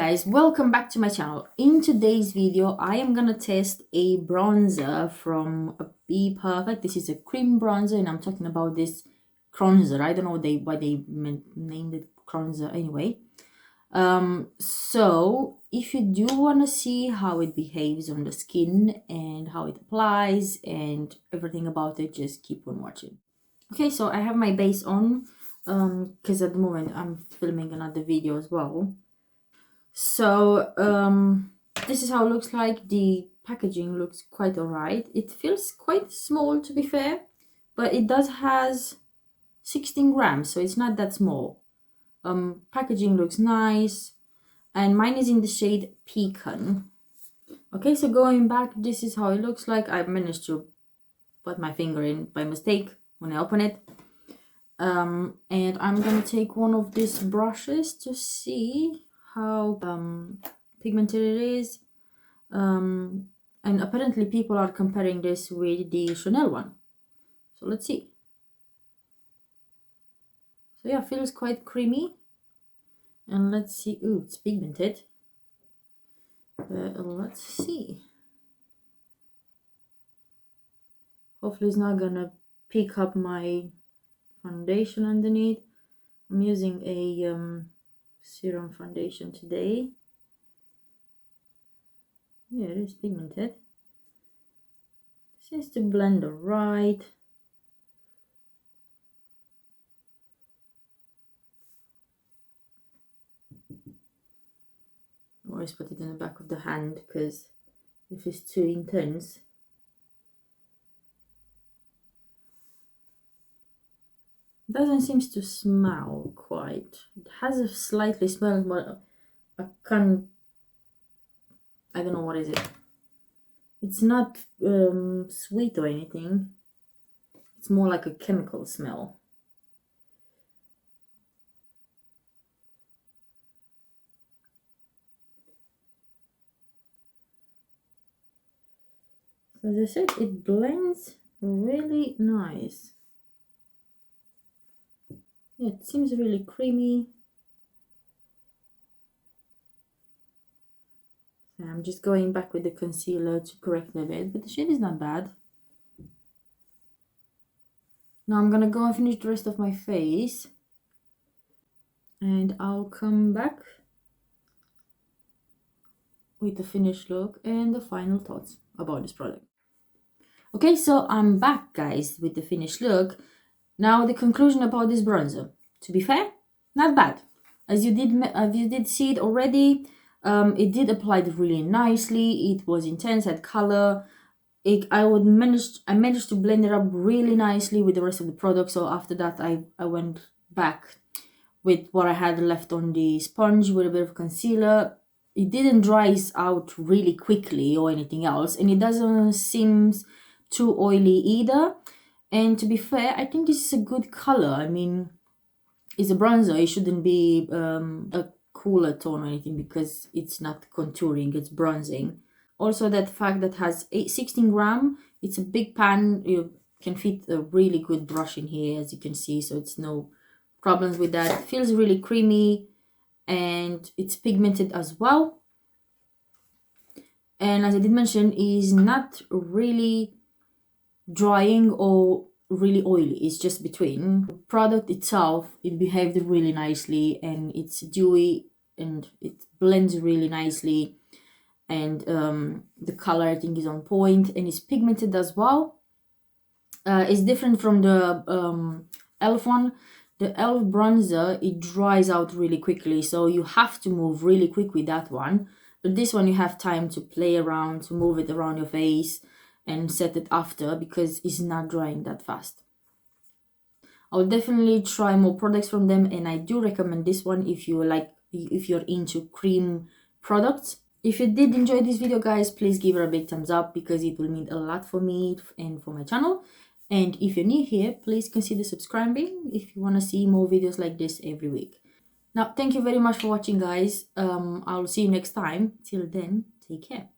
guys, welcome back to my channel. In today's video I am gonna test a bronzer from BPERFECT. This is a cream bronzer and I'm talking about this cronzer. I don't know why they named it cronzer anyway. So if you do want to see how it behaves on the skin and how it applies and everything about it, just keep on watching. Okay, so I have my base on because at the moment I'm filming another video as well. So this is how it looks like. The packaging looks quite alright. It feels quite small, to be fair, but it does has 16 grams, so it's not that small. Packaging looks nice, and mine is in the shade Pecan. Okay, so going back, this is how it looks like. I managed to put my finger in by mistake when I open it. And I'm gonna take one of these brushes to see how pigmented it is. And apparently people are comparing this with the Chanel one, so let's see. So yeah, feels quite creamy, and let's see. Ooh, it's pigmented, but let's see. Hopefully it's not gonna pick up my foundation underneath. I'm using a serum foundation today. Yeah, it is pigmented. Seems to blend alright. I always put it in the back of the hand because if it's too intense, it doesn't seem to smell quite. It has a slightly smell, but I don't know what is it. It's not sweet or anything. It's more like a chemical smell. So as I said, it blends really nice. Yeah, it seems really creamy. So I'm just going back with the concealer to correct a bit, but the shade is not bad. Now I'm gonna go and finish the rest of my face, and I'll come back with the finished look and the final thoughts about this product. Okay, so I'm back, guys, with the finished look. Now the conclusion about this bronzer. To be fair, not bad. As you did see it already, it did apply really nicely. It was intense, had color. I managed to blend it up really nicely with the rest of the product. So after that, I went back with what I had left on the sponge with a bit of concealer. It didn't dry out really quickly or anything else, and it doesn't seem too oily either. And to be fair, I think this is a good color. I mean, it's a bronzer. It shouldn't be a cooler tone or anything because it's not contouring, it's bronzing. Also, that fact that has 16 grams, it's a big pan. You can fit a really good brush in here, as you can see, so it's no problems with that. It feels really creamy and it's pigmented as well. And as I did mention, is not really drying or really oily. It's just between. The product itself, it behaved really nicely, and it's dewy and it blends really nicely, and the color I think is on point, and it's pigmented as well. It's different from the e.l.f. one. The e.l.f. bronzer, it dries out really quickly, so you have to move really quick with that one. But this one you have time to play around, to move it around your face and set it after, because it's not drying that fast. I'll definitely try more products from them, and I do recommend this one if you're into cream products. If you did enjoy this video, guys, please give it a big thumbs up because it will mean a lot for me and for my channel. And if you're new here, please consider subscribing if you want to see more videos like this every week. Now, thank you very much for watching, guys. I'll see you next time. Till then, take care.